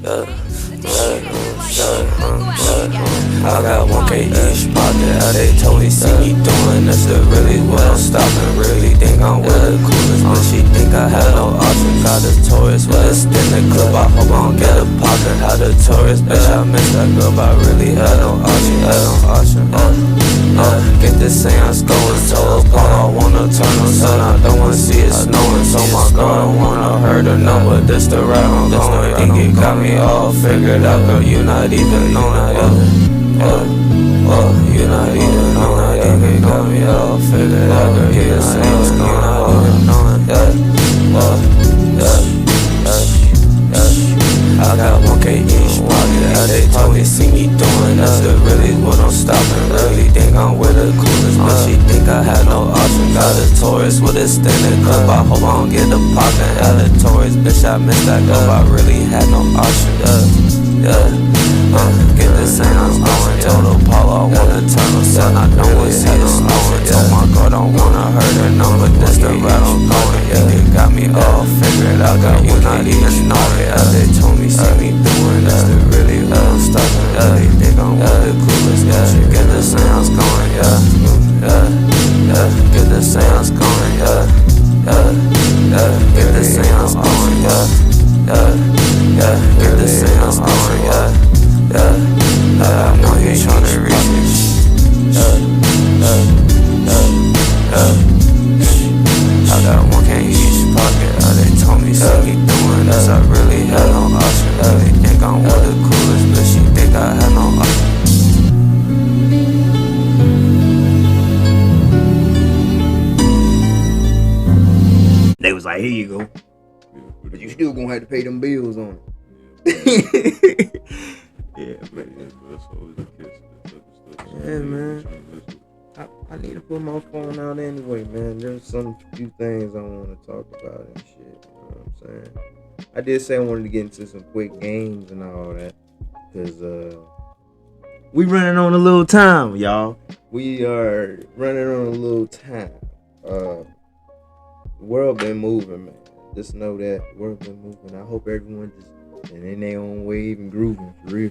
I got 1K each pocket. How they told me see me doing this, that really what I'm stopping. Really think I'm with the coolest, but she think I had no option. Got a Taurus with a extended clip. I hope I don't get a pocket. How the Taurus, bitch, I missed that girl, but I really had no option. Had no option. Get this seance going, so apart, I wanna turn on sun. I don't wanna see it snowing, so my girl don't wanna hurt her no, but this the route I'm going. Think it got me all figured out, girl, you not even know that. You not even know that. Think it got me all figured out, girl, you not even know that. I got 1K each pocket. How they told me see me doing this, that really what I'm stopping. Really think I'm with the coolest, but she think I had no option. Got a Taurus with a extended clip. I hope I don't get the poppin'. Had a Taurus, bitch, I missed that girl, but I really had no option. Get this seance going. Told Apollo I wanna turn on sun. I don't wanna see it snowing. Told my girl don't wanna hurt her no, but this the route I'm going. It got me all figured out, girl, you not even know it. They told me see me doing this, that really what I'm stopping. They think I'm with the coolest, get the seance going, get the seance going, get the seance going, get the seance going, I know you tryna reach me. I got 1K each pocket. They told me see me doing this, I really had no option. They think I'm with the coolest, but she think I had no option. They was like, here you go. But you still gonna have to pay them bills on it. Yeah, man. Yeah, man. I need to put my phone out anyway, man. There's some few things I want to talk about and shit. You know what I'm saying? I did say I wanted to get into some quick games and all that. Because we running on a little time, y'all. We are running on a little time. The world been moving, man. Just know that the world been moving. I hope everyone just and in their own wave and grooving for real.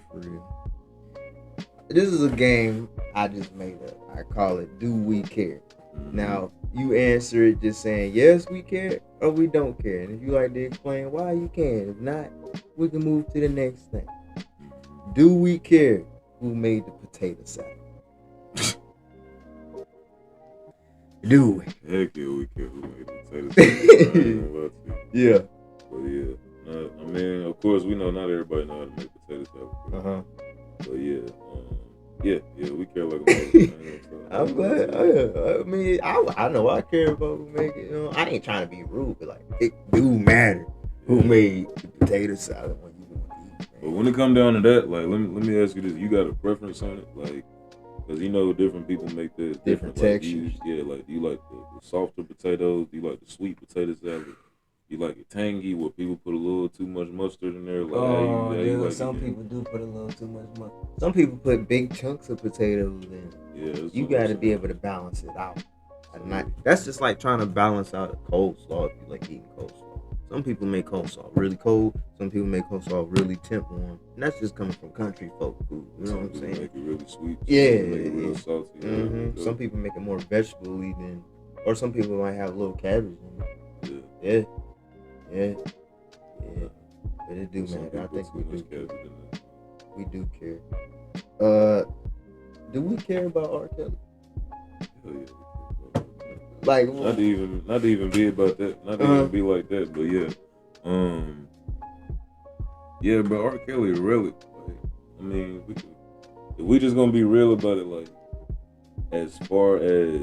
This is a game I just made up. I call it Do We Care? Now, you answer it just saying, yes, we care, or we don't care. And if you like to explain why, you can. If not, we can move to the next thing. Do we care who made the potato salad? Do we? Heck yeah, we care who made the potato salad. Yeah. But yeah. I mean, of course, we know not everybody know how to make potato salad. But yeah, we care like a motherfucker. I'm glad. I mean, I know I care about who make it. You know, I ain't trying to be rude, but like, it do matter who made the potato salad when you want to eat. But when it come down to that, like, let me ask you this: you got a preference on it, like? Because you know different people make this different Like, textures. do you like the softer potatoes? Do you like the sweet potato salad? You like it tangy where people put a little too much mustard in there? Like, some people do put a little too much mustard. Some people put big chunks of potatoes in. Yeah, you got to be able to balance it out. That's just like trying to balance out a coleslaw if you like eating coleslaw. Some people make coleslaw really cold. Some people make coleslaw really temp warm. And that's just coming from country folk food. You know what I'm saying? Make it really sweet. Yeah. Make it real salty. Mm-hmm. Some people make it more vegetable-y than, or some people might have a little cabbage in it. Yeah. But it do matter. I think we do care. We do care. Do we care about R.Kelly? Hell yeah. Like, not to even be about that. Not to even be like that. But yeah. Yeah, but R.Kelly really. Like, I mean, if we just gonna be real about it, like, as far as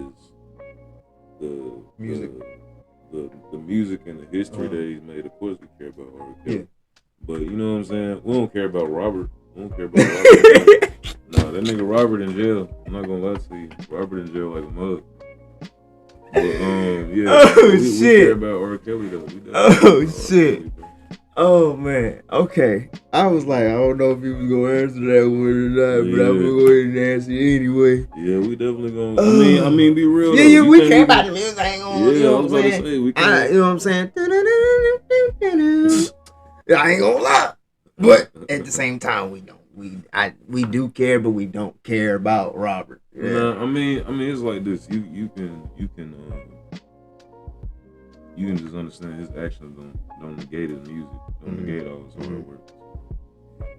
the music. The music and the history that he's made, of course we care about R.Kelly. Yeah. But you know what I'm saying? We don't care about Robert. We don't care about Robert. Nah, that nigga Robert in jail. I'm not gonna lie to you. Robert in jail like a mug. But yeah. We care about R.Kelly though. Shit. Oh man. Okay. I was like, I don't know if you was gonna answer that one or not, but I'm gonna go ahead and answer anyway. Yeah, we definitely gonna. I mean, be real. Yeah, we care about the music. I ain't gonna. Yeah, you know I was what I'm about to say you know what I'm saying? I ain't gonna lie. But at the same time, we don't. We do care, but we don't care about Robert. Yeah. No, I mean, it's like this. You can just understand his actions don't negate his music, don't negate all his hard work.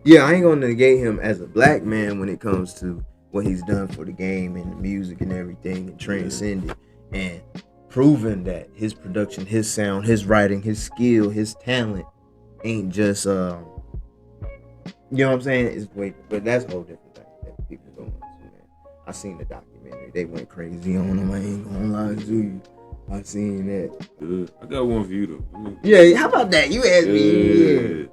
Yeah, I ain't gonna negate him as a black man when it comes to what he's done for the game and the music and everything, and transcended and proven that his production, his sound, his writing, his skill, his talent ain't just you know what I'm saying? It's but that's a whole different thing that people don't understand. I seen the documentary. They went crazy on him. I ain't gonna lie to you. I seen that. Good. I got one for you though. Yeah, how about that? You asked me. Yeah.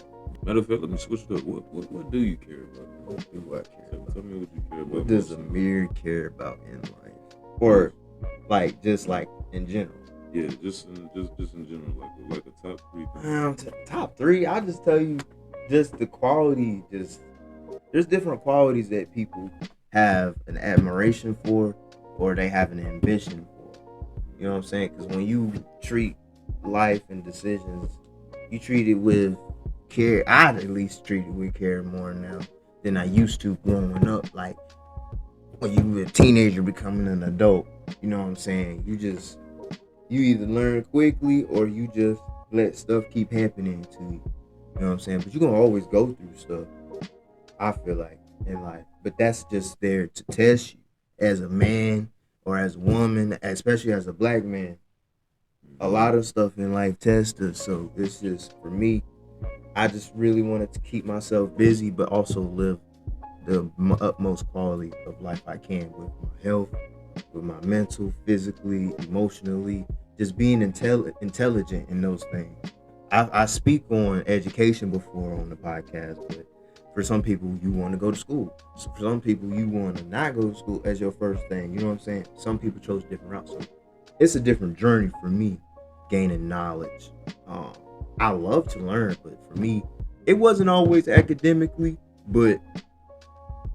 Matter of fact, let me switch it up. What do you care about? What do I care about? Tell me what you care about. What does Amir care about in life? Or like just like in general? Yeah, just in general, like a top 3. Top 3, I'll just tell you just the quality, there's different qualities that people have an admiration for or they have an ambition for. You know what I'm saying? Because when you treat life and decisions, you treat it with care. I'd at least treat it with care more now than I used to growing up. Like when you were a teenager becoming an adult, you know what I'm saying? You either learn quickly or you just let stuff keep happening to you. You know what I'm saying? But you're going to always go through stuff, I feel like, in life. But that's just there to test you as a man or as a woman, especially as a black man. A lot of stuff in life tests us. So it's just, for me, I just really wanted to keep myself busy, but also live the utmost quality of life I can with my health, with my mental, physically, emotionally, just being intelligent in those things. I speak on education before on the podcast, but for some people, you want to go to school. So for some people, you want to not go to school as your first thing. You know what I'm saying? Some people chose different routes. So it's a different journey for me, gaining knowledge. I love to learn, but for me, it wasn't always academically, but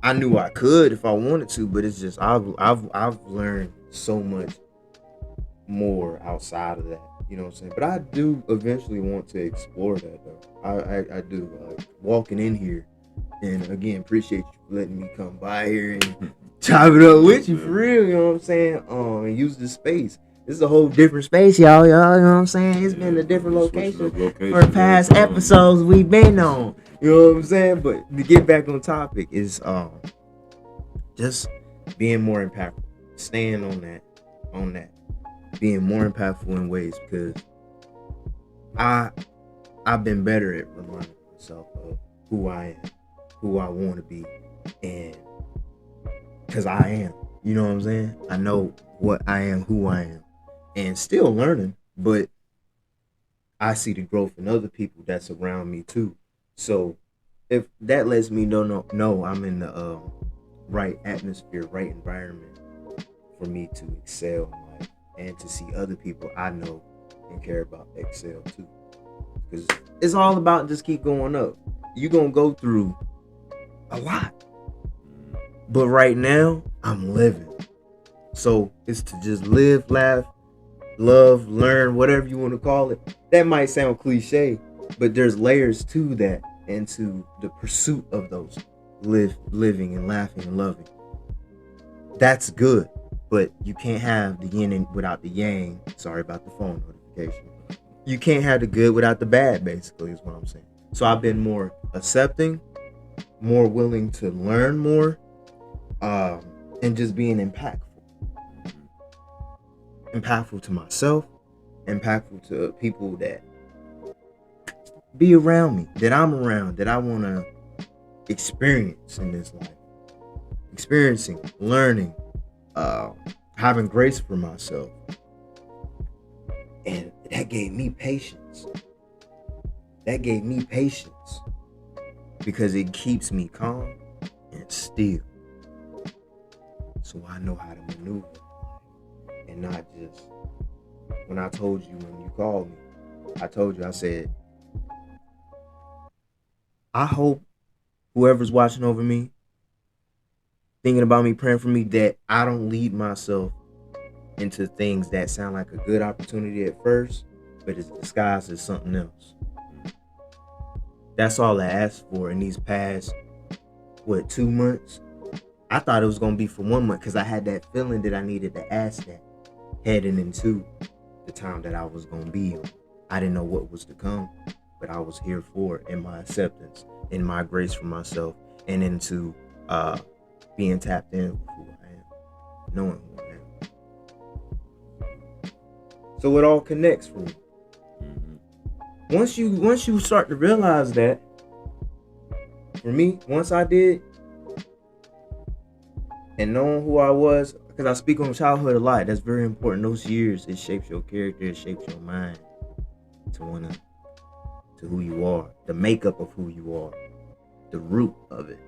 I knew I could if I wanted to. But it's just I've learned so much more outside of that. You know what I'm saying? But I do eventually want to explore that though. I do. Like walking in here, and again, appreciate you for letting me come by here and chop it up with you for real. You know what I'm saying? And use this space. This is a whole different space, y'all. You know what I'm saying? It's been a different location for past episodes we've been on. You know what I'm saying? But to get back on topic is just being more impactful, staying on that, being more impactful in ways, because I've been better at reminding myself of who I am, who I want to be, and because I am. You know what I'm saying? I know what I am, who I am. And still learning, but I see the growth in other people that's around me too. So if that lets me know I'm in the right atmosphere, right environment for me to excel in life, and to see other people I know and care about excel too. Because it's all about just keep going up. You're gonna go through a lot, but right now I'm living. So it's to just live, laugh, love, learn, whatever you want to call it. That might sound cliche, but there's layers to that and to the pursuit of those living and laughing and loving. That's good, but you can't have the yin and without the yang. Sorry about the phone notification. You can't have the good without the bad, basically, is what I'm saying. So I've been more accepting, more willing to learn more, and just being impactful. Impactful to myself, impactful to people that be around me, that I'm around, that I want to experience in this life. Experiencing, learning, having grace for myself. And that gave me patience. Because it keeps me calm and still. So I know how to maneuver. And not just, when I told you when you called me, I said, I hope whoever's watching over me, thinking about me, praying for me, that I don't lead myself into things that sound like a good opportunity at first, but it's disguised as something else. That's all I asked for in these past 2 months. I thought it was gonna be for 1 month because I had that feeling that I needed to ask that heading into the time that I was gonna be on. I didn't know what was to come, but I was here for it in my acceptance, in my grace for myself, and into being tapped in with who I am, knowing who I am. So it all connects for me. Once you start to realize that, for me, once I did, and knowing who I was, because I speak on childhood a lot, that's very important. Those years, it shapes your character, it shapes your mind to who you are, the makeup of who you are, the root of it.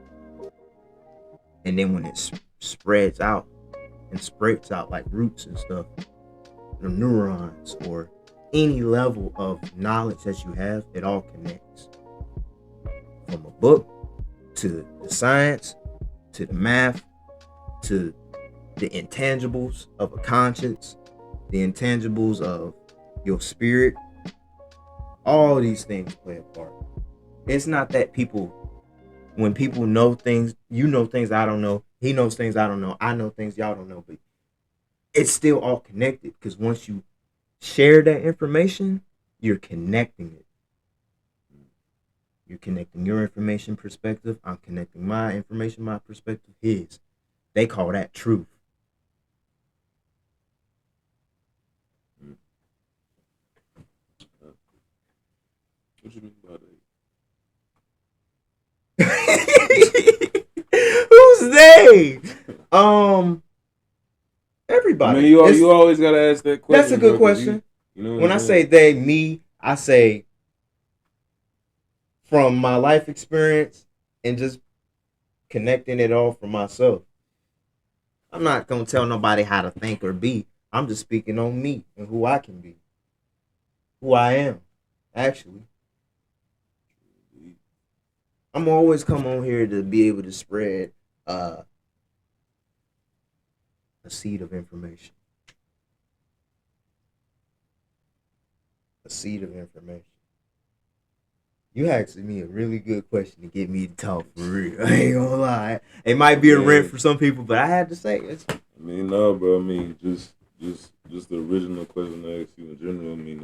And then when it spreads out like roots and stuff, the neurons or any level of knowledge that you have, it all connects. From a book to the science, to the math, to the intangibles of a conscience, the intangibles of your spirit. All these things play a part. It's not that when people know things, you know things I don't know, he knows things I don't know, I know things y'all don't know, but it's still all connected, because once you share that information, you're connecting it. You're connecting your information perspective, I'm connecting my information, my perspective, his. They call that truth. What you mean by that? Who's they? Everybody. I mean, you always gotta ask that question. That's a good question. You know when I say they, me, I say from my life experience and just connecting it all for myself. I'm not gonna tell nobody how to think or be. I'm just speaking on me and who I can be, who I am, actually. I'm always come on here to be able to spread a seed of information. A seed of information. You asking me a really good question to get me to talk for real. I ain't gonna lie. It might be a rant for some people, but I had to say it. I mean, no, bro. I mean, just the original question I asked you in general. I mean,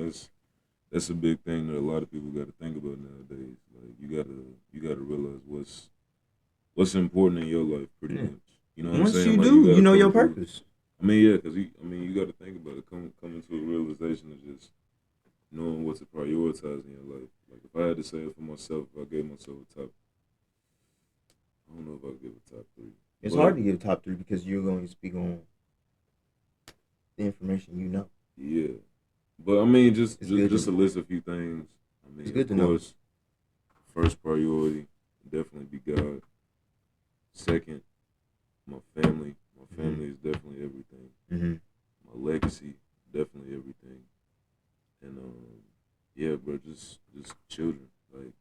that's a big thing that a lot of people got to think about nowadays. Like, you gotta realize what's important in your life, pretty much. You know what Once I'm saying? You like, do, you know your purpose. I mean, yeah, because you got to think about it. Coming to a realization of just knowing what to prioritize in your life. Like, if I had to say it for myself, if I gave myself a top, I don't know if I'd give a top 3. It's hard to give a top 3 because you're going to speak on the information you know. Yeah, but I mean, just to list a few things. I mean, it's good of course, first priority definitely be God. Second, my family. My family is definitely everything. Mm-hmm. My legacy, definitely everything. And yeah, bro, just children, like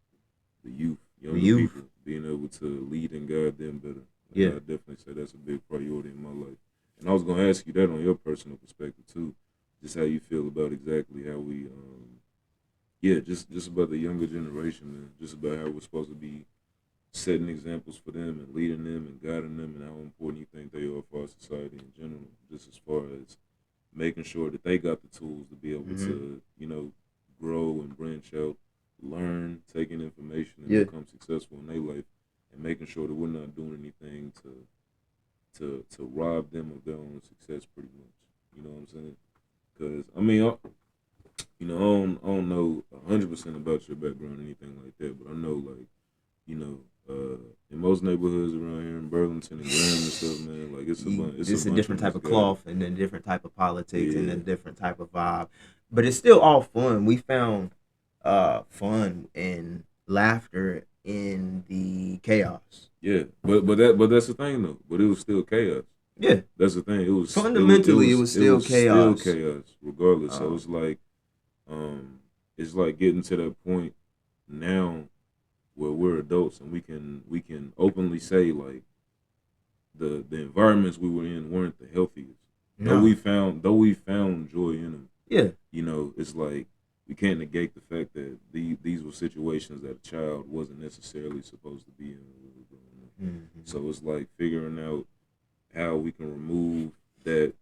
the youth, younger people, being able to lead and guide them better. Like, I definitely say that's a big priority in my life. And I was gonna ask you that on your personal perspective too, just how you feel about exactly how we, just about the younger generation, man. Just about how we're supposed to be setting examples for them and leading them and guiding them, and how important you think they are for our society in general. Just as far as making sure that they got the tools to be able to, grow and branch out, learn, take in information, and become successful in their life, and making sure that we're not doing anything to rob them of their own success, pretty much. You know what I'm saying? Because I mean, I don't know 100% about your background or anything like that, but I know, like, in most neighborhoods around here in Burlington and Graham and stuff, man, like it's a different type of cloth and a different type of politics and a different type of vibe, but it's still all fun. We found fun and laughter in the chaos. Yeah, but that's the thing though. But it was still chaos. Yeah, that's the thing. It was fundamentally it was still chaos. Still chaos, regardless. So it's like getting to that point now where we're adults and we can openly say, like, the environments we were in weren't the healthiest. No. Though we found joy in them. Yeah. It's like we can't negate the fact that these were situations that a child wasn't necessarily supposed to be in when we were growing up. So it's like figuring out how we can remove that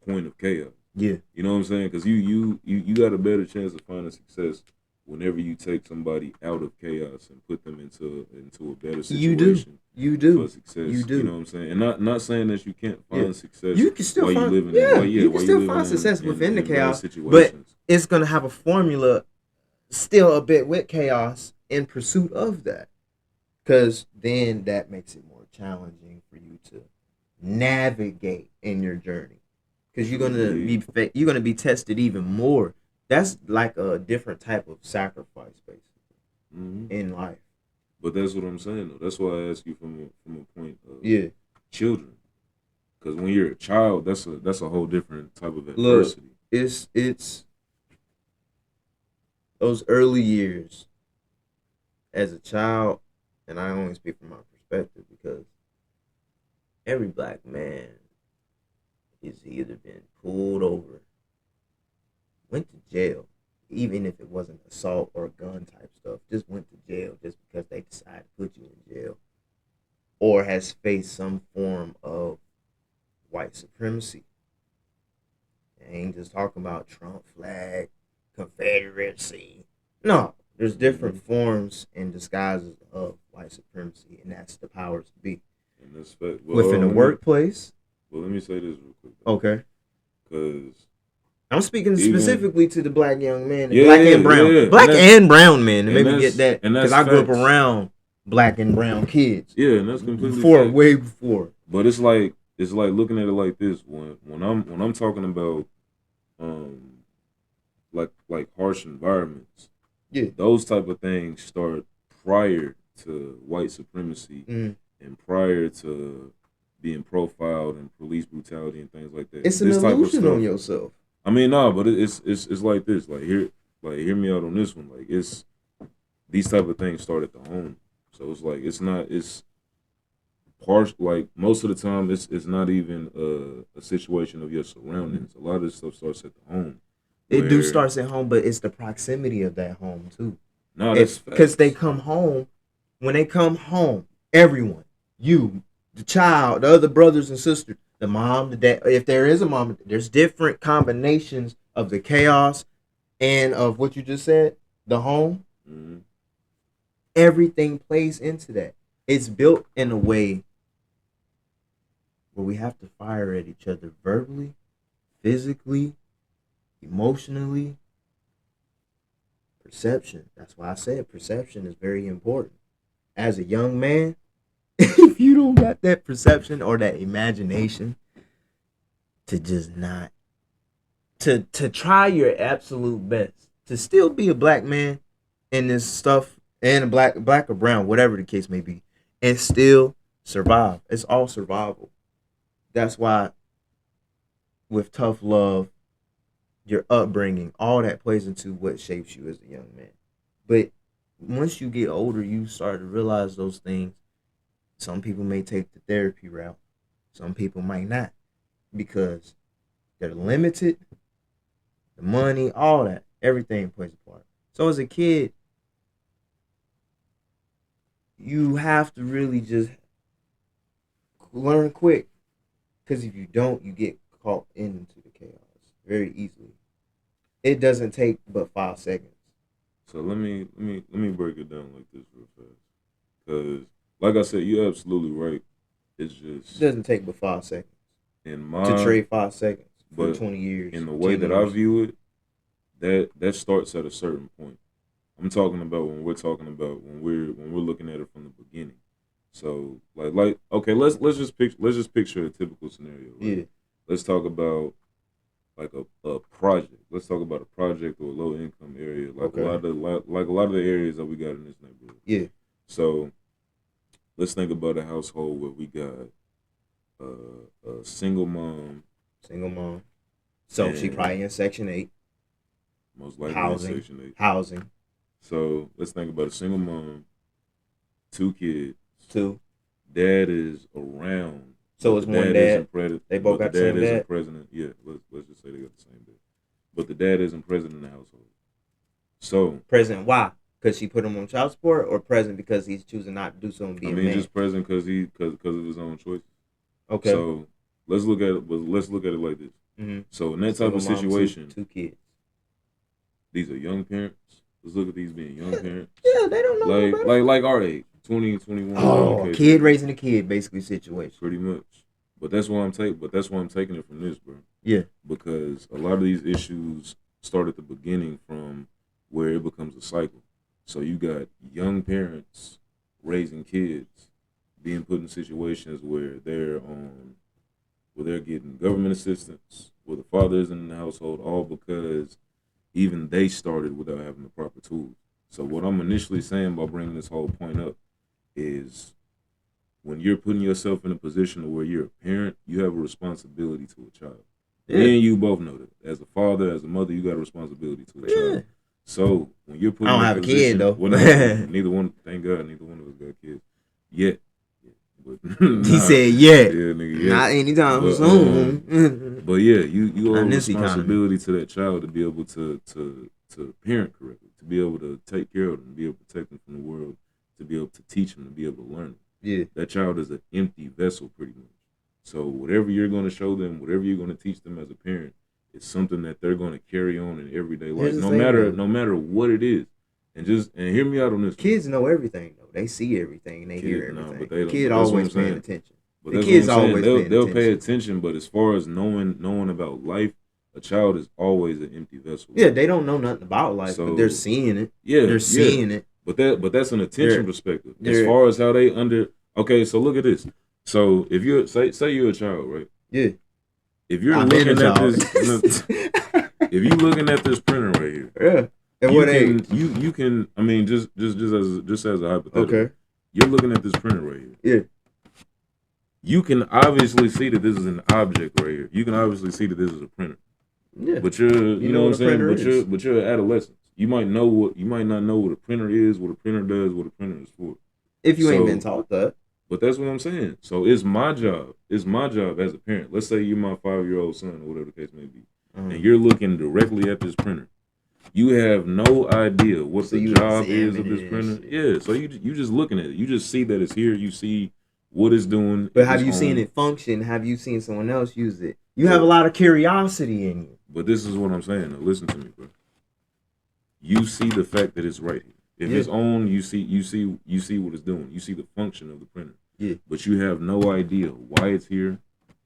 point of chaos. Yeah. You know what I'm saying? Because you got a better chance of finding success whenever you take somebody out of chaos and put them into a better situation. You do. For success. You do. You know what I'm saying? And not saying that you can't find success. You can still while find. you living You can still find success within the chaos, but it's gonna have a formula, still a bit with chaos in pursuit of that, because then that makes it more challenging for you to navigate in your journey, because you're gonna be tested even more. That's like a different type of sacrifice, basically, in life. But that's what I'm saying, though. That's why I ask you from a point of children, because when you're a child, that's a whole different type of adversity. Look, it's those early years as a child, and I only speak from my perspective because every black man has either been pulled over, went to jail, even if it wasn't assault or gun type stuff, just went to jail just because they decided to put you in jail, or has faced some form of white supremacy. I ain't just talking about Trump flag, Confederacy. No, there's different forms and disguises of white supremacy, and that's the powers to be. And that's fact. Within the workplace. Well, let me say this real quick. Okay. Because I'm speaking specifically to the black young man, black and brown. Yeah. Black and brown men. To maybe get that. Because I grew up facts. around black and brown kids. Yeah, and that's completely way before. But it's like looking at it like this. When I'm talking about like harsh environments, those type of things start prior to white supremacy and prior to being profiled and police brutality and things like that. It's an illusion on yourself. I mean, nah, but it's like this. Hear me out on this one. Like, it's these type of things start at the home. So it's like it's harsh. Like, most of the time, it's not even a situation of your surroundings. A lot of this stuff starts at the home. It starts at home, but it's the proximity of that home too. No, that's because they come home. When they come home, everyone, you, the child, the other brothers and sisters, the mom, the dad. If there is a mom, there's different combinations of the chaos and of what you just said, the home. Everything plays into that. It's built in a way where we have to fire at each other verbally, physically, emotionally. Perception. That's why I said perception is very important. As a young man, if you don't got that perception or that imagination to just not to try your absolute best to still be a black man in this stuff, and a black or brown, whatever the case may be, and still survive. It's all survival. That's why with tough love, your upbringing, all that plays into what shapes you as a young man. But once you get older, you start to realize those things. Some people may take the therapy route. Some people might not, because they're limited. The money, all that, everything plays a part. So as a kid, you have to really just learn quick, because if you don't, you get caught into the chaos very easily. It doesn't take but 5 seconds. So let me break it down like this real fast, because like I said, you're absolutely right. It's just it doesn't take but 5 seconds to trade 5 seconds for 20 years. In the way that I view it, that starts at a certain point. I'm talking about when we're looking at it from the beginning. So like okay, let's just picture a typical scenario. Right? Yeah. Let's talk about like a project. Let's talk about a project or a low income area, like a lot of the areas that we got in this neighborhood. Yeah. So let's think about a household where we got a single mom. So she probably in Section 8. Most likely in Section 8. Housing. So let's think about a single mom, 2 kids. 2. Dad is around. So it's one dad. They both got the same dad. Isn't president. Yeah, let's just say they got the same dad. But the dad isn't president of the household. So present why? Because she put him on child support, or present because he's choosing not to do so and be a man? just present because of his own choices. Okay. So let's look at it. But let's look at it like this. Mm-hmm. So in that type of situation, two kids. These are young parents. Let's look at these being young parents. Yeah, they don't know. Like our age, 20, 21. Oh, okay, kid raising a kid, basically situation. Pretty much. But that's why I'm taking it from this, bro. Yeah. Because a lot of these issues start at the beginning from where it becomes a cycle. So you got young parents raising kids, being put in situations where they're getting government assistance, where the father isn't in the household, all because even they started without having the proper tools. So what I'm initially saying by bringing this whole point up is when you're putting yourself in a position where you're a parent, you have a responsibility to a child. Yeah. Me and you both know that. As a father, as a mother, you got a responsibility to a child. So when you're putting, I don't have a kid though. Well, neither one. Thank God, neither one of us got kids yet. But, he said, "Yeah, nigga, yeah. Not anytime soon." But yeah, you have a responsibility to that child to be able to parent correctly, to be able to take care of them, to be able to protect them from the world, to be able to teach them, to be able to learn them. Yeah, that child is an empty vessel, pretty much. So whatever you're going to show them, whatever you're going to teach them as a parent, it's something that they're going to carry on in everyday life, no matter what it is. And hear me out on this. Kids know everything though. They see everything and they hear everything. But they don't. Kid always paying attention. But the kids always they'll pay attention. But as far as knowing about life, a child is always an empty vessel. Yeah, they don't know nothing about life, but they're seeing it. Yeah, they're seeing it. But that's an attention perspective. As far as how they okay, so look at this. So if you're say you're a child, right? Yeah. If you're looking at this, if you're looking at this printer right here, yeah. And what age? You can I mean just as a hypothetical. Okay. You're looking at this printer right here. Yeah. You can obviously see that this is an object right here. You can obviously see that this is a printer. Yeah. But you know what I'm saying? But you're an adolescent. You might not know what a printer is, what a printer does, what a printer is for. If you ain't been taught that. But that's what I'm saying. So it's my job. It's my job as a parent. Let's say you're my 5-year-old son or whatever the case may be. Mm-hmm. And you're looking directly at this printer. You have no idea what the job is of this printer. Yeah, so you just looking at it. You just see that it's here. You see what it's doing. But have you seen it function? Have you seen someone else use it? You have a lot of curiosity in you. But this is what I'm saying. Now, listen to me, bro. You see the fact that it's right here. If it's on, you see what it's doing. You see the function of the printer. Yeah. But you have no idea why it's here,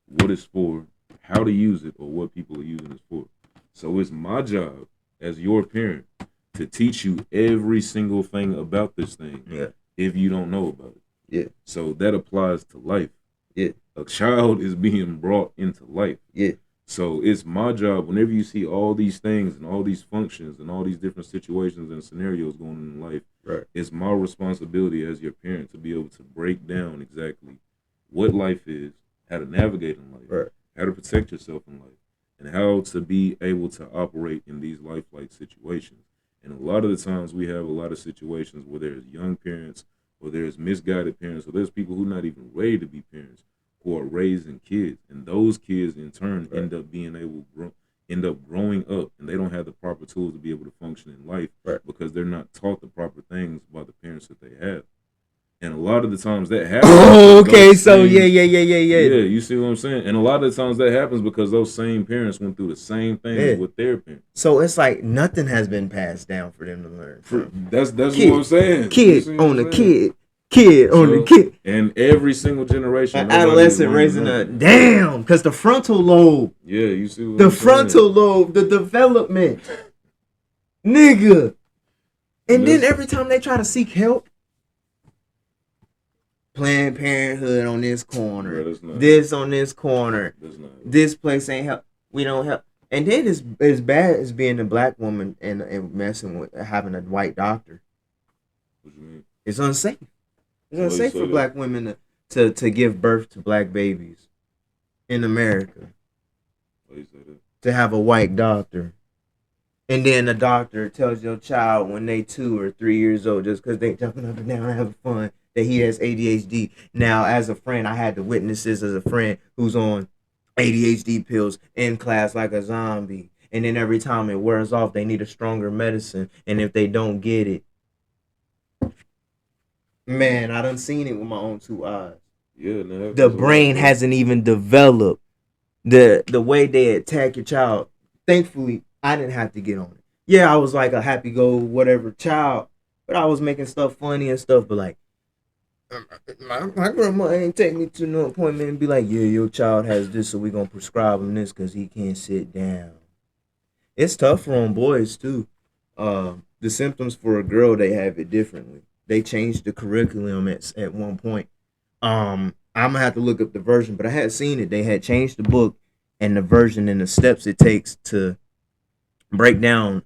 what it's for, how to use it, or what people are using it for. So it's my job as your parent to teach you every single thing about this thing. Yeah. If you don't know about it. Yeah. So that applies to life. Yeah. A child is being brought into life. Yeah. So it's my job, whenever you see all these things and all these functions and all these different situations and scenarios going on in life, right, it's my responsibility as your parent to be able to break down exactly what life is, how to navigate in life, right, how to protect yourself in life, and how to be able to operate in these life-like situations. And a lot of the times we have a lot of situations where there's young parents or there's misguided parents or there's people who are not even ready to be parents, who are raising kids, and those kids in turn end up growing up, and they don't have the proper tools to be able to function in life because they're not taught the proper things by the parents that they have. And a lot of the times that happens. Oh, okay, so yeah. Yeah, you see what I'm saying? And a lot of the times that happens because those same parents went through the same thing with their parents. So it's like nothing has been passed down for them to learn. That's what I'm saying. Kid on the kid. And every single generation. An adolescent raising because the frontal lobe. Yeah, you see what the frontal lobe, the development. Nigga. And then every time they try to seek help, Planned Parenthood on this corner. This on this corner. This place ain't help. We don't help. And then it's as bad as being a black woman and messing with having a white doctor. What you mean? It's unsafe. It's unsafe for black women to give birth to black babies in America. Why you say that? To have a white doctor. And then the doctor tells your child when they 2 or 3 years old, just because they jumping up and down and having fun, that he has ADHD. Now, as a friend, I had to witness this as a friend who's on ADHD pills in class like a zombie. and then every time it wears off, they need a stronger medicine, and if they don't get it, man, I done seen it with my own 2 eyes. Yeah, The brain hasn't even developed. The way they attack your child. Thankfully, I didn't have to get on it. Yeah, I was like a happy-go-whatever child, but I was making stuff funny and stuff, but like, my grandma ain't take me to no appointment and be like, yeah, your child has this, so we gonna prescribe him this because he can't sit down. It's tougher on boys too. The symptoms for a girl, they have it differently. They changed the curriculum at one point. I'm gonna have to look up the version, but I had seen it. They had changed the book and the version and the steps it takes to break down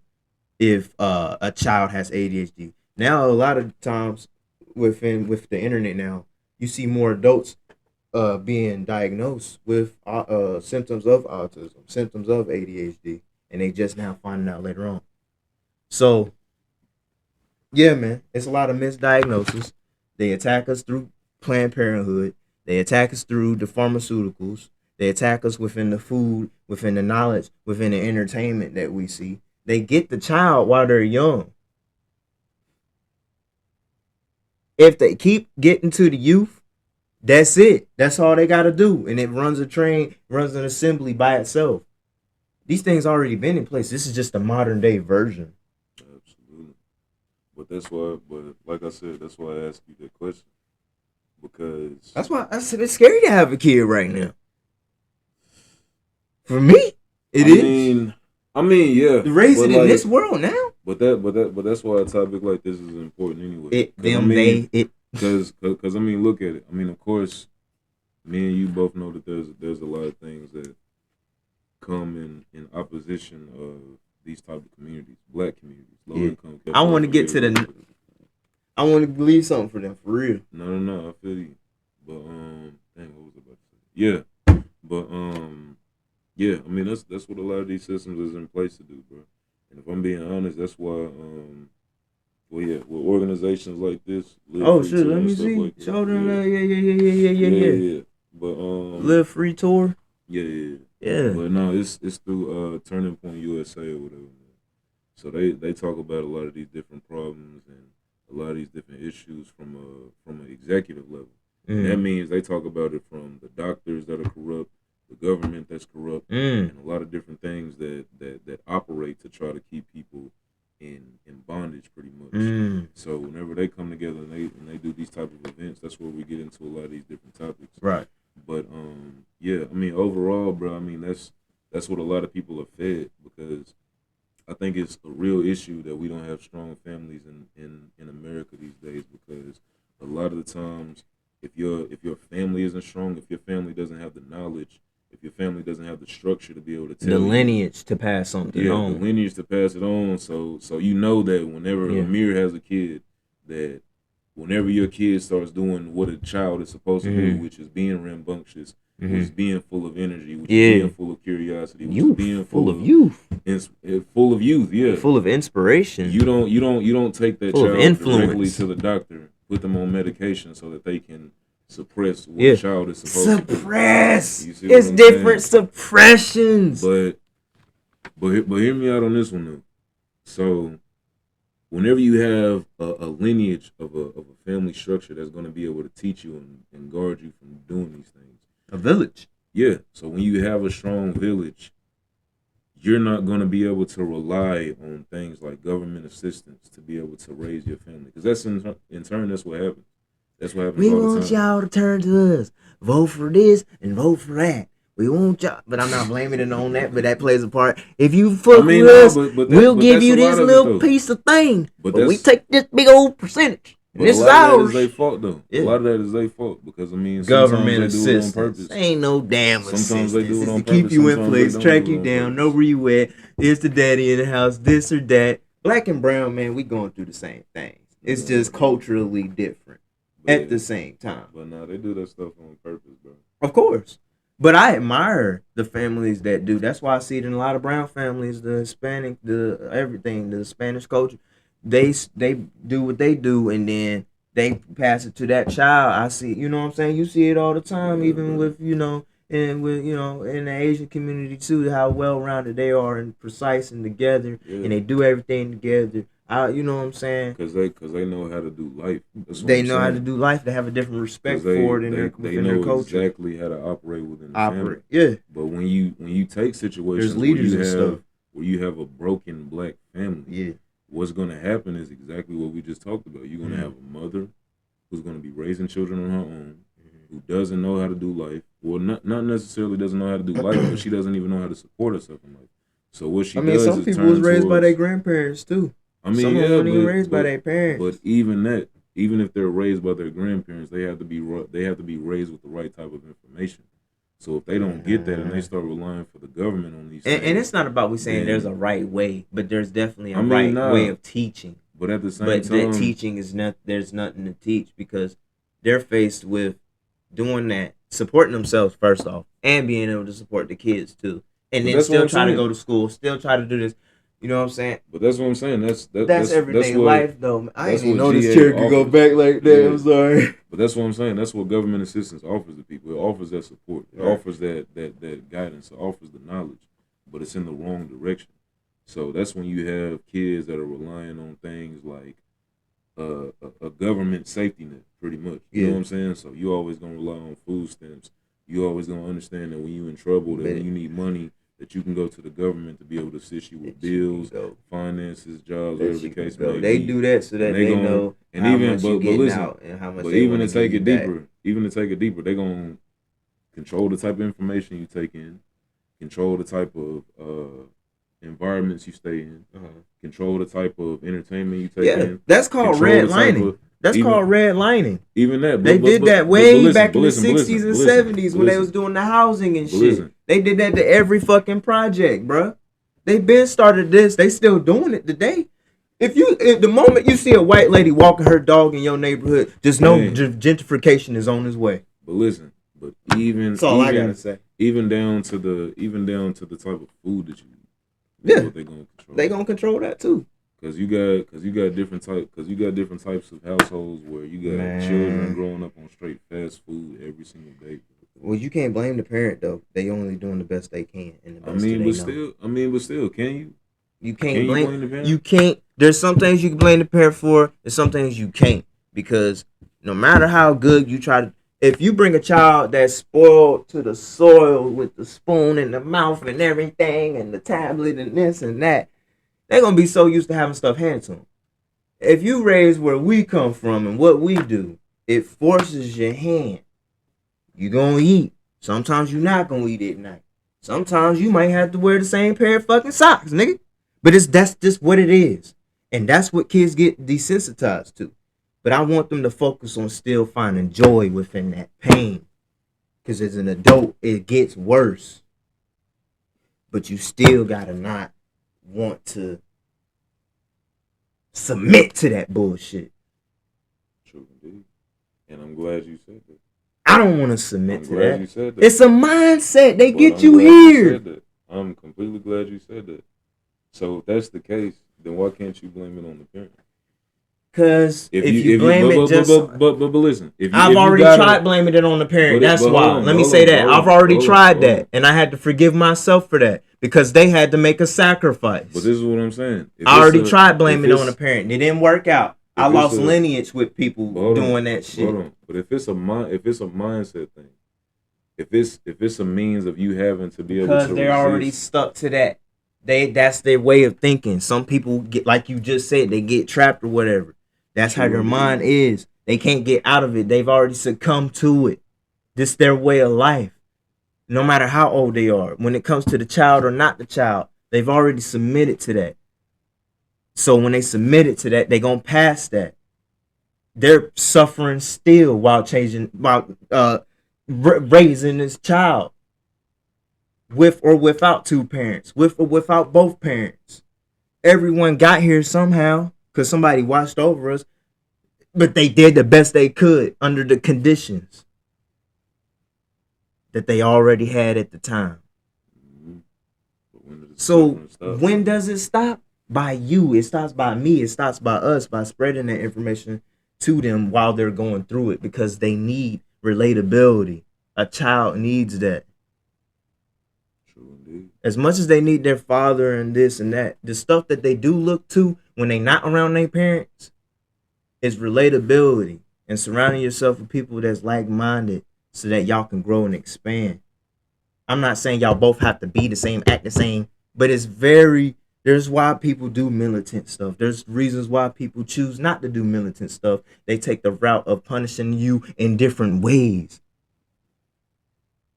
if a child has ADHD. Now, a lot of times with the internet now, you see more adults being diagnosed with symptoms of autism, symptoms of ADHD, and they just now finding out later on. So, yeah, man, it's a lot of misdiagnosis. They attack us through Planned Parenthood. They attack us through the pharmaceuticals. They attack us within the food, within the knowledge, within the entertainment that we see. They get the child while they're young. If they keep getting to the youth, that's it. That's all they got to do. And it runs a train, runs an assembly by itself. These things already been in place. This is just a modern day version. Absolutely. But that's why, like I said, that's why I asked you that question. Because that's why I said it's scary to have a kid right now. For me, it is. I mean, yeah. To raise it in this world now. But that's why a topic like this is important anyway. Because I mean, look at it. I mean, of course, me and you both know that there's a lot of things that come in opposition of these type of communities, black communities, low income. I want to get to I want to leave something for them for real. No, I feel you. But dang, what was I about to say? Yeah, but yeah. I mean, that's what a lot of these systems is in place to do, bro. And if I'm being honest, that's why with organizations like this. Let me see. Like show them that. Yeah. But Live Free Tour. Yeah. But no, it's through Turning Point USA or whatever. Man. So they talk about a lot of these different problems and a lot of these different issues from an executive level. And that means they talk about it from the doctors that are corrupt, the government that's corrupt, and a lot of different things that operate to try to keep people in bondage, pretty much. So whenever they come together and they do these type of events, that's where we get into a lot of these different topics. Right. But yeah, I mean, overall, bro, I mean that's what a lot of people are fed, because I think it's a real issue that we don't have strong families in America these days, because a lot of the times, if your family isn't strong, if your family doesn't have the knowledge, if your family doesn't have the structure to be able to tell the lineage to pass something on. The lineage to pass it on. So you know that whenever Amir has a kid, that whenever your kid starts doing what a child is supposed to do, which is being rambunctious, which is being full of energy, which is being full of curiosity, which is being full of youth, full of youth, full of inspiration. You don't take that full child directly to the doctor, put them on medication so that they can suppress what a child is supposed to do. It's different suppressions. But hear me out on this one though. So whenever you have a lineage of a family structure that's going to be able to teach you and guard you from doing these things. A village. Yeah. So when you have a strong village, you're not going to be able to rely on things like government assistance to be able to raise your family. Because that's in turn, that's what happens. That's what happens all the time. We want y'all to turn to us. Vote for this and vote for that. We want y'all, but I'm not blaming it on that, but that plays a part. If you fuck with us, we'll give you this little piece of thing. But we take this big old percentage. This is ours. A lot of that is their fault, though. A lot of that is their fault, because I mean, government assistance. They do it on purpose. Ain't no damn assistance. Sometimes they do it on to purpose. Keep you in place, track you down, know where you at. Here's the daddy in the house, this or that. Black and brown, man, we going through the same things. It's just culturally different at the same time. But no, they do that stuff on purpose, bro. Of course. But I admire the families that do. That's why I see it in a lot of brown families, the Hispanic, the everything, the Spanish culture. They do what they do, and then they pass it to that child. I see, you know what I'm saying? You see it all the time, even with, and with in the Asian community too, how well rounded they are and precise and together, and they do everything together. You know what I'm saying? Because they know how to do life. That's what They I'm know how to saying. do life. They have a different respect They for it they within know their culture. exactly how to operate within the family. Yeah. But when you take situations There's leaders and stuff. where you have a broken black family, Yeah. what's gonna happen is exactly what we just talked about. You're gonna have a mother who's gonna be raising children on her own, who doesn't know how to do life. Well, not necessarily doesn't know how to do life, but she doesn't even know how to support herself in life. So what she does some is people turn was raised by towards- their grandparents too. I mean, Some yeah, weren't even raised by their parents. But even if they're raised by their grandparents, they have to be raised with the right type of information. So if they don't get that and they start relying for the government on these things, and it's not about we saying there's a right way, but there's definitely a nah, way of teaching. But at the same But time, that teaching is not. There's nothing to teach because they're faced with doing that, supporting themselves first off, and being able to support the kids too, and But then that's what still I'm try to saying. go to school, still try to do this. You know what I'm saying? But that's what I'm saying. That's everyday life, though. I that's didn't even what know this GA chair could go offers. back like that. Yeah. I'm sorry. But that's what I'm saying. That's what government assistance offers to people. It offers that support. It offers that guidance. It offers the knowledge, but it's in the wrong direction. So that's when you have kids that are relying on things like a government safety net, pretty much. You know what I'm saying? So you always gonna rely on food stamps. You always gonna understand that when you in trouble, that when you need money, that you can go to the government to be able to assist you with bills, finances, jobs, whatever the case may be. They do that so that they know and how even much you getting out and how much. But they even wanna to take give it you deeper, they gonna control the type of information you take in, control the type of environments you stay in, control the type of entertainment you take in. That's called redlining. That's called redlining. Even that. They did that way back in the 60s and 70s when they was doing the housing and shit. They did that to every fucking project, bruh. They been started this. They still doing it today. If the moment you see a white lady walking her dog in your neighborhood, just know gentrification is on its way. But listen, that's all I gotta say. Even down to the type of food that you eat. Yeah, what they gonna control that too. Cause you got different types of households where you got children growing up on straight fast food every single day. Well, you can't blame the parent though. They only doing the best they can and the best but still, can you? You can't blame the parent? You can't. There's some things you can blame the parent for, and some things you can't, because no matter how good you try to, if you bring a child that's spoiled to the soil with the spoon in the mouth and everything, and the tablet and this and that, they're gonna be so used to having stuff handed to them. If you raise where we come from and what we do, it forces your hand. You gonna eat. Sometimes you're not gonna eat at night. Sometimes you might have to wear the same pair of fucking socks, nigga. But that's just what it is. And that's what kids get desensitized to. But I want them to focus on still finding joy within that pain. Because as an adult, it gets worse. But you still gotta not want to submit to that bullshit. True indeed. And I'm glad you said that. I don't want to submit to that. You said that. It's a mindset. They get you here. I'm completely glad you said that. So if that's the case, then why can't you blame it on the parent? Because if you blame it just... But listen. I've already tried blaming it on the parent. That's why. Let me say that. I've already tried that. And I had to forgive myself for that. Because they had to make a sacrifice. But this is what I'm saying. I already tried blaming it on the parent. It didn't work out. I lost lineage with people doing that shit. Hold on. But if it's a mindset thing, if it's a means of you having to be able to because they're already stuck to that. That's their way of thinking. Some people get, like you just said, they get trapped or whatever. That's how their mind is. They can't get out of it. They've already succumbed to it. This is their way of life. No matter how old they are, when it comes to the child or not the child, they've already submitted to that. So when they submitted to that, they're going to pass that. They're suffering still while raising this child. With or without two parents. With or without both parents. Everyone got here somehow because somebody watched over us. But they did the best they could under the conditions that they already had at the time. So when does it stop? By you. It stops by me. It stops by us, by spreading that information to them while they're going through it, because they need relatability. A child needs that. True indeed. As much as they need their father and this and that, the stuff that they do look to when they not around their parents is relatability and surrounding yourself with people that's like-minded so that y'all can grow and expand. I'm not saying y'all both have to be the same, act the same, but there's why people do militant stuff. There's reasons why people choose not to do militant stuff. They take the route of punishing you in different ways.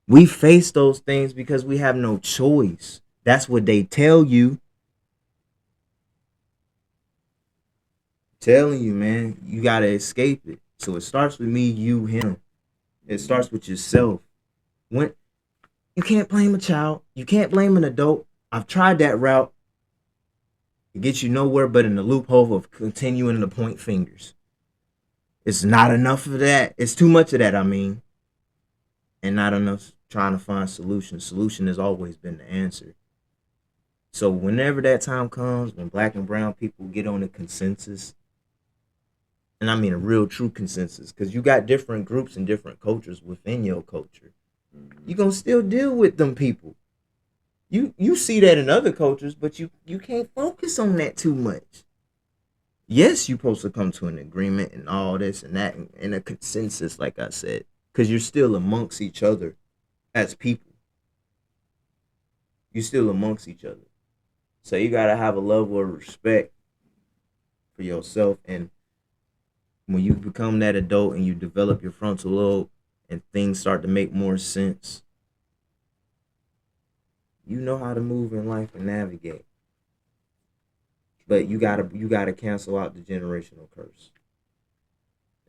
We face those things because we have no choice. That's what they tell you. Telling you, man, you gotta escape it. So it starts with me, you, him. It starts with yourself. When you can't blame a child, you can't blame an adult. I've tried that route. It gets you nowhere but in the loophole of continuing to point fingers. It's not enough of that. It's too much of that, I mean. And not enough trying to find solutions. Solution has always been the answer. So whenever that time comes, when black and brown people get on a consensus, and I mean a real true consensus, because you got different groups and different cultures within your culture, you're going to still deal with them people. You see that in other cultures, but you can't focus on that too much. Yes, you're supposed to come to an agreement and all this and that and a consensus, like I said, because you're still amongst each other as people. You're still amongst each other. So you got to have a level of respect for yourself. And when you become that adult and you develop your frontal lobe and things start to make more sense, you know how to move in life and navigate. But you gotta cancel out the generational curse.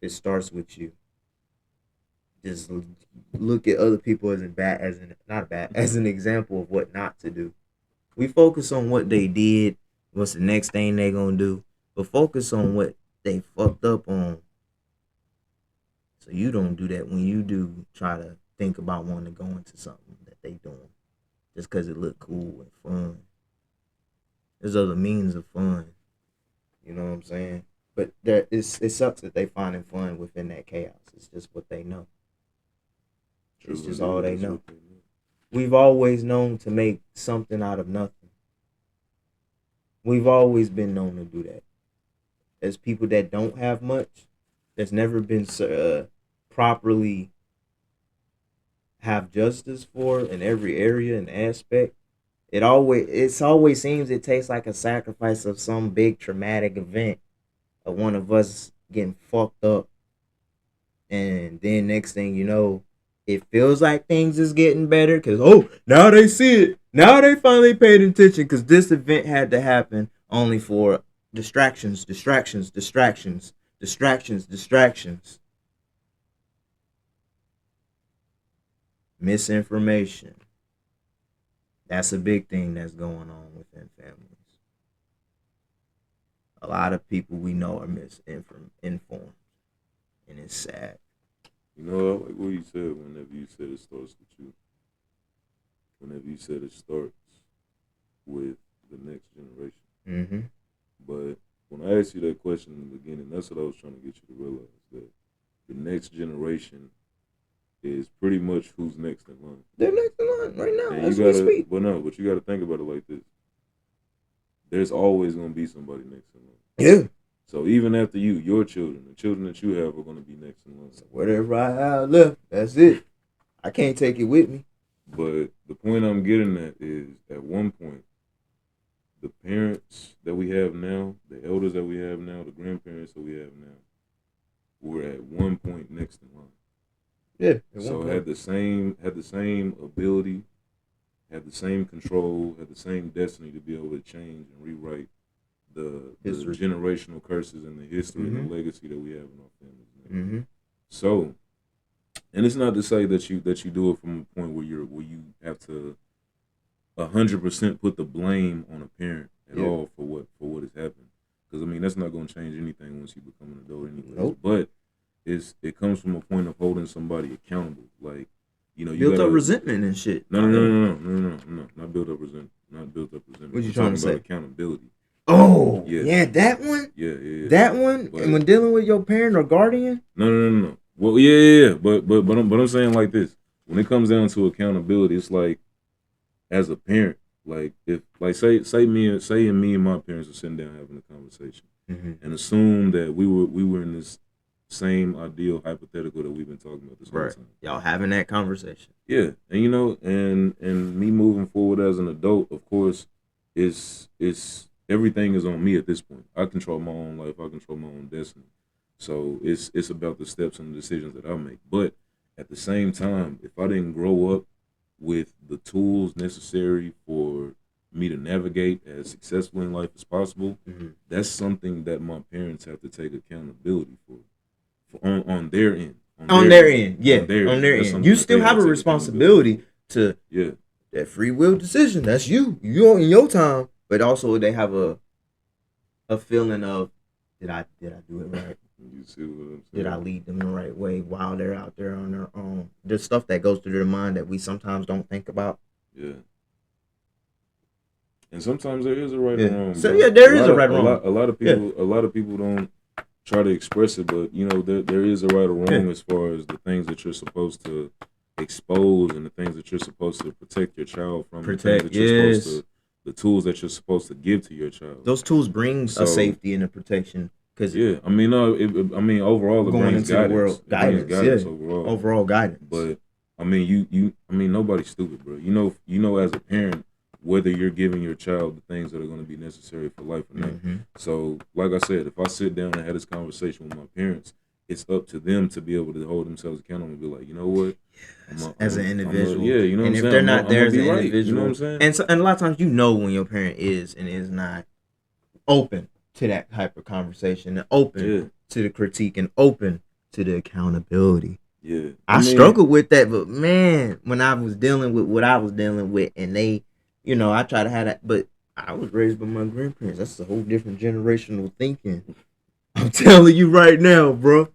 It starts with you. Just look at other people as an example of what not to do. We focus on what they did, what's the next thing they gonna do, but focus on what they fucked up on. So you don't do that when you do try to think about wanting to go into something that they doing. Just because it look cool and fun. There's other means of fun. You know what I'm saying? But it sucks that they finding fun within that chaos. It's just what they know. It's just all they know. We've always known to make something out of nothing. We've always been known to do that. As people that don't have much, that's never been properly have justice for in every area and aspect, it always seems it takes like a sacrifice of some big traumatic event of one of us getting fucked up, and then next thing you know, it feels like things is getting better because now they see it, now they finally paid attention because this event had to happen only for distractions. Misinformation. That's a big thing that's going on within families. A lot of people we know are misinformed, and it's sad. You know, like what you said whenever you said it starts with you. Whenever you said it starts with the next generation. Mm-hmm. But when I asked you that question in the beginning, that's what I was trying to get you to realize, that the next generation is pretty much who's next in line. They're next in line right now. And you gotta, but you gotta think about it like this. There's always gonna be somebody next in line. Yeah. So even after you, your children, the children that you have are gonna be next in line. So whatever I have left, that's it. I can't take it with me. But the point I'm getting at is, at one point, the parents that we have now, the elders that we have now, the grandparents that we have now, were at one point next in line. Yeah. So had the same ability, had the same control, had the same destiny to be able to change and rewrite the generational curses and the history and the legacy that we have in our families. Mm-hmm. So, and it's not to say that you do it from a point where you have to 100% put the blame on a parent at all for what has happened, because I mean that's not going to change anything once you become an adult anyway. Nope. But it comes from a point of holding somebody accountable, like, you know, you built gotta, up resentment and shit. No, not built up resentment. Not built up resentment. What you trying to say? Accountability. Oh, yeah, that one. Yeah. That one, but, and when dealing with your parent or guardian. No. Well, yeah. But I'm saying like this. When it comes down to accountability, it's like as a parent, like if like say me and my parents are sitting down having a conversation, and assume that we were in this same ideal hypothetical that we've been talking about this whole time. Y'all having that conversation. Yeah, and you know, and me moving forward as an adult, of course, it's everything is on me at this point. I control my own life. I control my own destiny. So it's about the steps and the decisions that I make. But at the same time, if I didn't grow up with the tools necessary for me to navigate as successfully in life as possible, that's something that my parents have to take accountability for on their end. On their end. You still have a responsibility to that free will decision. That's you. You in your time. But also they have a feeling of, did I do it right? You see what I'm saying? Did I lead them the right way while they're out there on their own? There's stuff that goes through their mind that we sometimes don't think about. Yeah. And sometimes there is a right or wrong. So there is a right or wrong. A lot of people don't try to express it, but you know there is a right or wrong as far as the things that you're supposed to expose and the things that you're supposed to protect your child from. The tools that you're supposed to give to your child. Those tools bring a safety and a protection. I mean, overall it going brings into guidance. the world, guidance Overall guidance. But I mean, nobody's stupid, bro. You know, as a parent, whether you're giving your child the things that are going to be necessary for life or not. So, like I said, if I sit down and have this conversation with my parents, it's up to them to be able to hold themselves accountable and be like, you know what? As an individual. You know what I'm saying? And if they're not there as an individual. You know what I'm saying? And a lot of times you know when your parent is and is not open to that type of conversation and open to the critique and open to the accountability. Yeah. I struggled with that, but man, when I was dealing with what I was dealing with and they, you know, I try to have that, but I was raised by my grandparents. That's a whole different generational thinking. I'm telling you right now, bro.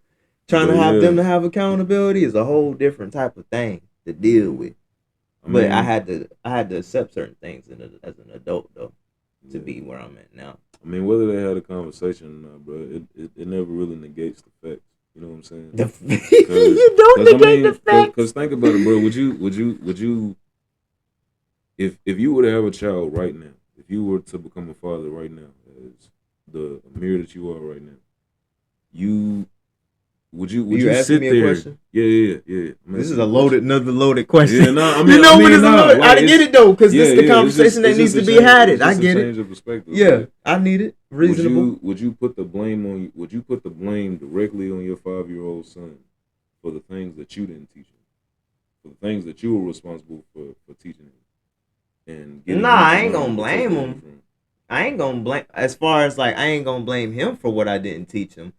Trying to have them to have accountability is a whole different type of thing to deal with. But I had to accept certain things as an adult though to be where I'm at now. I mean, whether they had a conversation or not, bro, it never really negates the facts. You know what I'm saying? You don't negate the facts. Because think about it, bro. Would you, if you were to have a child right now, if you were to become a father right now, as the Amir that you are right now, would you asking sit me there? A question? Yeah. This is another loaded question. Yeah, nah, I get it though, because this is the conversation that needs to be had. I get it. Change of perspective. Yeah, right? I need it. Reasonable. Would you put the blame directly on your 5-year-old son for the things that you didn't teach him, for the things that you were responsible for teaching him? And I ain't gonna blame him. I ain't gonna blame. As far as like, I ain't gonna blame him for what I didn't teach him.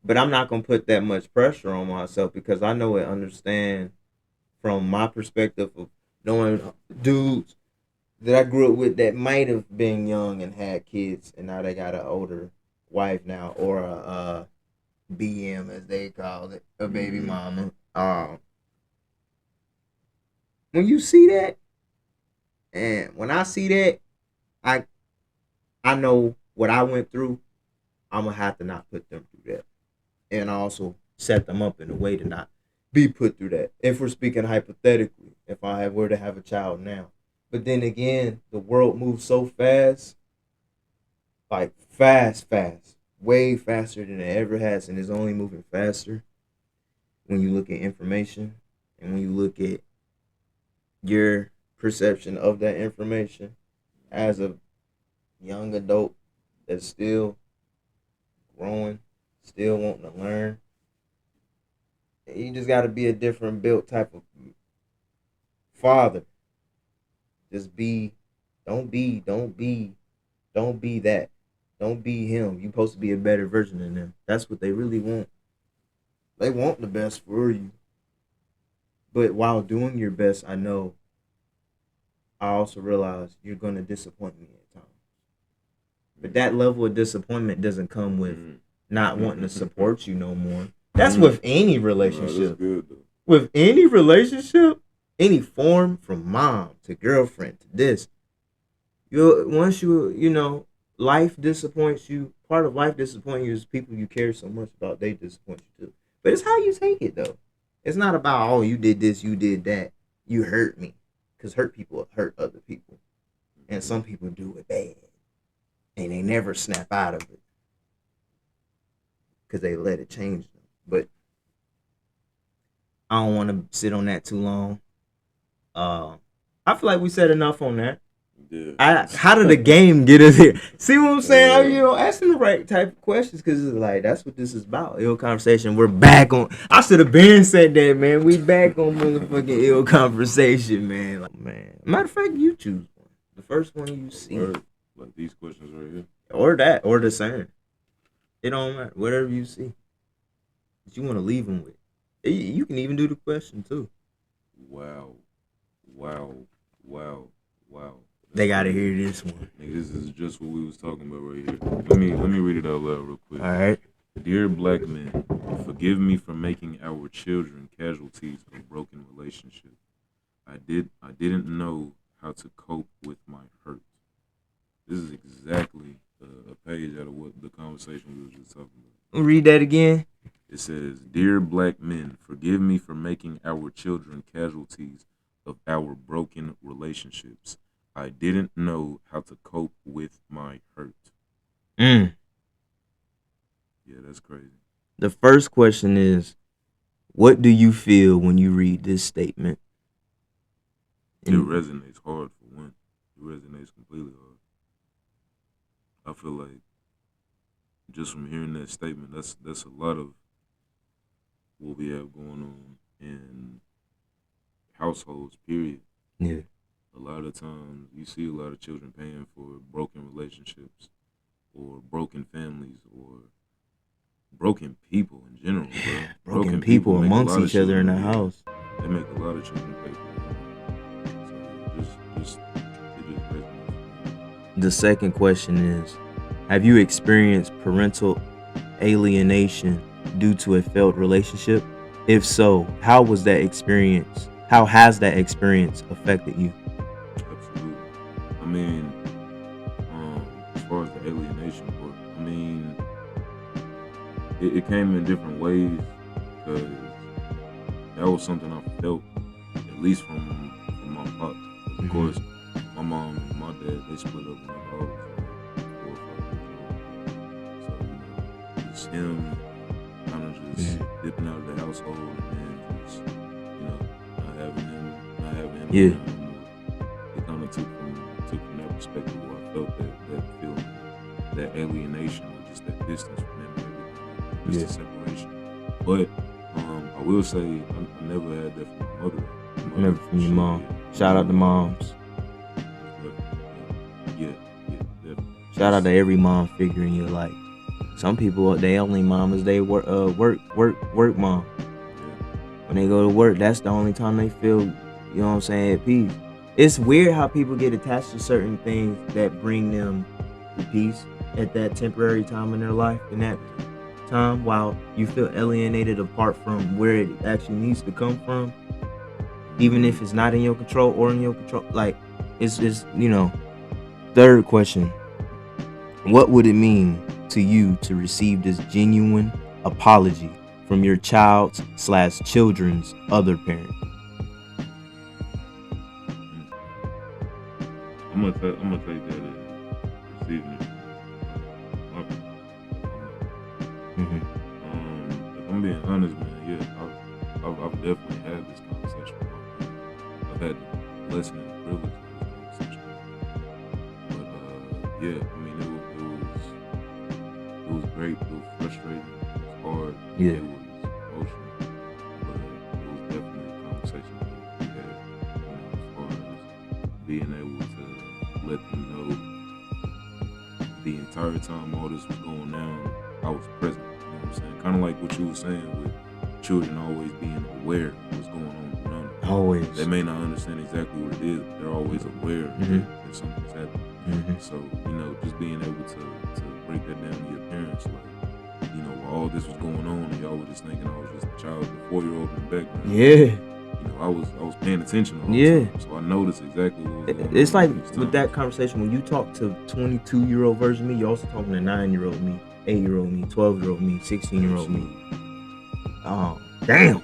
But I'm not going to put that much pressure on myself because I know and understand from my perspective of knowing dudes that I grew up with that might have been young and had kids and now they got an older wife now or a BM as they call it, a baby mama. When you see that, and when I see that, I know what I went through, I'm going to have to not put them through that. And also set them up in a way to not be put through that. If we're speaking hypothetically, if I were to have a child now. But then again, the world moves so fast. Like fast. Way faster than it ever has. And it's only moving faster when you look at information. And when you look at your perception of that information as a young adult that's still growing, still wanting to learn. You just got to be a different built type of father. Just don't be that. Don't be him. You're supposed to be a better version of them. That's what they really want. They want the best for you. But while doing your best, I also realize you're going to disappoint me at times. But that level of disappointment doesn't come with not wanting to support you no more. That's with any relationship. No, good, with any relationship, any form, from mom to girlfriend to this. Once life disappoints you. Part of life disappointing you is people you care so much about, they disappoint you too. But it's how you take it though. It's not about, oh, you did this, you did that, you hurt me. Because hurt people hurt other people. And some people do it bad. And they never snap out of it. Because they let it change them. But I don't want to sit on that too long. I feel like we said enough on that. Yeah. How did the game get us here? See what I'm saying? Yeah. Asking the right type of questions, because it's like, that's what this is about. Ill conversation. We're back on. I should have been said that, man. We back on motherfucking ill conversation, man. Like, man. Matter of fact, you choose one. The first one you see. Like these questions right here. Or that, or the same. It don't matter. Whatever you see that you want to leave them with. You can even do the question too. Wow. They gotta hear this one. Nigga, this is just what we was talking about right here. Let me read it out loud real quick. All right. Dear black men, forgive me for making our children casualties of broken relationships. I didn't know how to cope with my hurt. This is exactly a page out of what the conversation we were just talking about. Read that again. It says, Dear black men, forgive me for making our children casualties of our broken relationships. I didn't know how to cope with my hurt. Yeah, that's crazy. The first question is, what do you feel when you read this statement? It resonates hard for one. It resonates completely hard. I feel like just from hearing that statement, that's a lot of what we have going on in households, period. Yeah. A lot of times you see a lot of children paying for broken relationships or broken families or broken people in general. Bro. Broken people amongst each other in the house. They make a lot of children pay for it. So it just resonates. The second question is, have you experienced parental alienation due to a failed relationship? If so, how has that experience affected you? Absolutely. I mean, as far as the alienation part, I mean, it came in different ways, because that was something I felt, at least from my pop. Of course, my mom and my dad, they split up when I was 4 or 5 years old. So, it's him kind of just dipping out of the household, and then just, not having him Yeah. around anymore. It kind of took from that perspective where I felt that feeling, that alienation, or just that distance from him and everything, just the separation. But I will say I never had that from my mother. Never from your mom. Shout out to moms. Yeah, definitely. Shout out to every mom figure in your life. Some people, they only mom is they work mom. Yeah. When they go to work, that's the only time they feel, you know what I'm saying, at peace. It's weird how people get attached to certain things that bring them to peace at that temporary time in their life, in that time, while you feel alienated apart from where it actually needs to come from, even if it's not in your control or in your control. Like, it's just, Third question, what would it mean to you to receive this genuine apology from your child's/children's other parent? I'm gonna take that as receiving it. If I'm being honest, man, yeah, I've definitely had this conversation with my parents. I've had the blessing and the privilege of this conversation. But yeah, I mean, it was great. It was frustrating. It was hard. Yeah. It was emotional. But it was definitely a conversation that we had, as far as being able to let them know the entire time all this was going down, I was present. You know what I'm saying? Kind of like what you were saying with children always being aware of what's going on around them. Always. They may not understand exactly what it is, but they're always aware that something's happening. So, just being able to break that down to your parents, like, while all this was going on and y'all were just thinking I was just a child, a 4-year-old in the background. Yeah. I was paying attention all the time, so I noticed exactly what was going on. It's like with that conversation, when you talk to 22-year-old version of me, you're also talking to 9-year-old me, 8-year-old me, 12-year-old me, 16-year-old me. Oh, damn.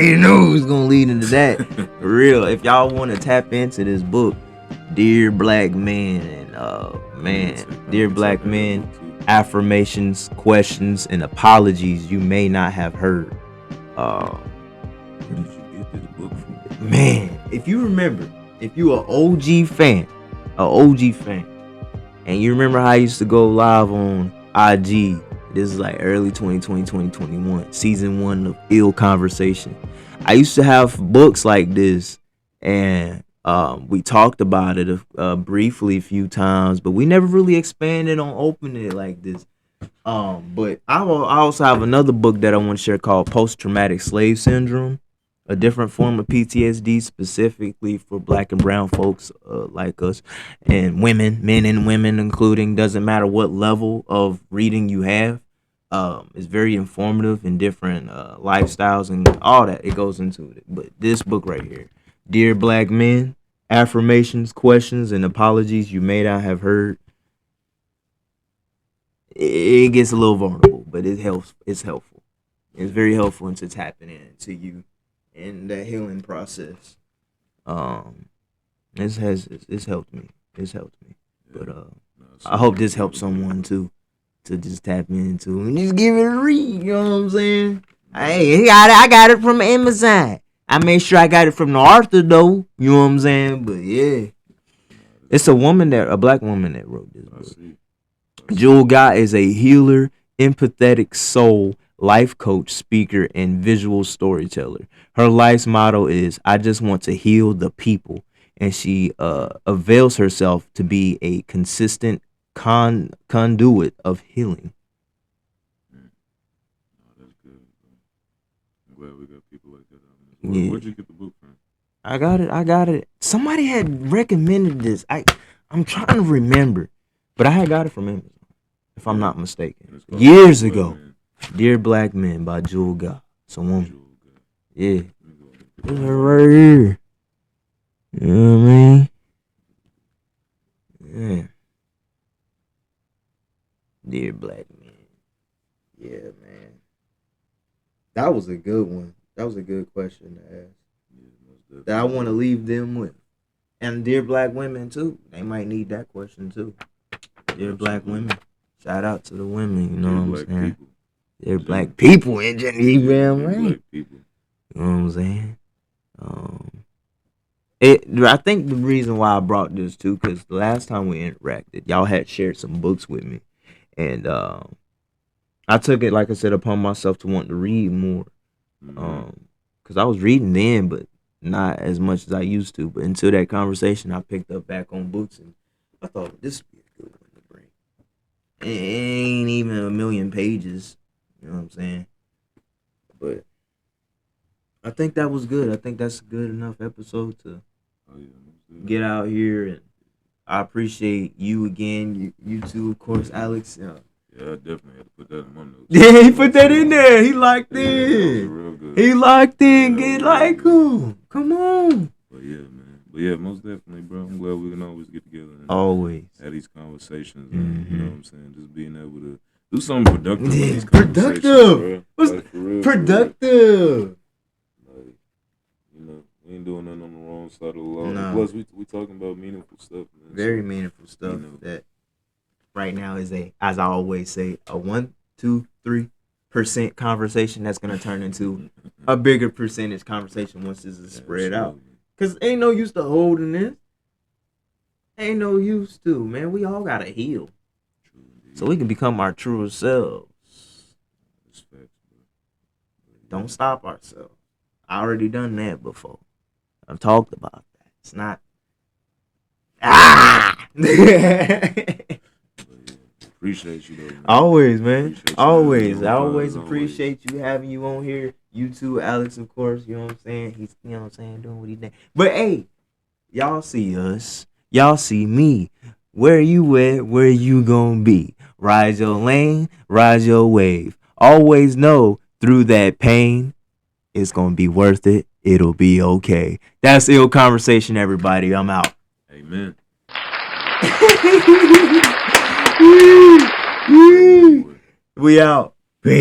you knew it was gonna lead into that. For real. If y'all want to tap into this book, Dear Black Men, Dear Black Men, affirmations, questions, and apologies you may not have heard. Where did you get this book from? Man, if you remember, if you an OG fan, and you remember how I used to go live on IG, this is like early 2020, 2021, season 1 of Ill Conversation. I used to have books like this, and we talked about it briefly a few times, but we never really expanded on opening it like this. But I also have another book that I want to share called Post-Traumatic Slave Syndrome, a different form of PTSD specifically for Black and brown folks like us, and women, men and women including, doesn't matter what level of reading you have. It's very informative in different lifestyles and all that. It goes into it. But this book right here, Dear Black Men, affirmations, questions, and apologies you may not have heard. It gets a little vulnerable, but it helps. It's helpful. It's very helpful into tapping into you in that healing process. It's helped me. It's helped me. But I hope this helps someone too, to just tap into and just give it a read. You know what I'm saying? Hey, I got it from Amazon. I made sure I got it from the author though. You know what I'm saying? But yeah, it's a black woman that wrote this book. Jewel Guy is a healer, empathetic soul, life coach, speaker, and visual storyteller. Her life's motto is, I just want to heal the people. And she avails herself to be a consistent conduit of healing. That's good. I'm glad we got people like that. Yeah. Where'd you get the book from? I got it. Somebody had recommended this. I'm trying to remember. But I had got it from Amazon, if I'm not mistaken. Years ago. Dear Black Men by Jewel Guy. It's a woman. Yeah. It's her right here. You know what I mean? Yeah. Dear Black Men. Yeah, man. That was a good one. That was a good question to ask. That I want to leave them with. And Dear Black Women, too. They might need that question, too. Dear Black Women. Shout out to the women, you know what I'm saying? They're black people in Gentrification, right? Black people. You know what I'm saying? I think the reason why I brought this too, because the last time we interacted, y'all had shared some books with me, and I took it, like I said, upon myself to want to read more, because I was reading then, but not as much as I used to. But until that conversation, I picked up back on books, and I thought this would be a good one to bring. It ain't even 1,000,000 pages. You know what I'm saying? But I think that was good. I think that's a good enough episode to get out here. And I appreciate you again. You too, of course, Alex. Yeah, I definitely had to put that in my notes. Yeah, he put that in there. He locked in. That was real good. He locked in. Get like who? Come on. But yeah, man. But yeah, most definitely, bro. I'm glad we can always get together and always have these conversations. And, you know what I'm saying? Just being able to do something productive. Yeah, productive. Like, productive. Like, you know, we ain't doing nothing on the wrong side of the law. No. Plus, we talking about meaningful stuff, man. Very meaningful stuff, you know, that right now is as I always say, a 1, 2, 3% conversation that's gonna turn into a bigger percentage conversation once this is spread out. Cause ain't no use to holding this. Ain't no use to, man. We all gotta heal. So we can become our true selves. Don't stop ourselves. I already done that before. I've talked about that. It's not. Appreciate you though, man. Always, man. Always. I always appreciate you having you on here. You too, Alex, of course. You know what I'm saying? He's, you know what I'm saying, doing what he did. But hey, y'all see us. Y'all see me. Where you at? Where you gonna be? Ride your lane, ride your wave. Always know through that pain, it's gonna be worth it. It'll be okay. That's Ill Conversation, everybody. I'm out. Amen. We out. Peace.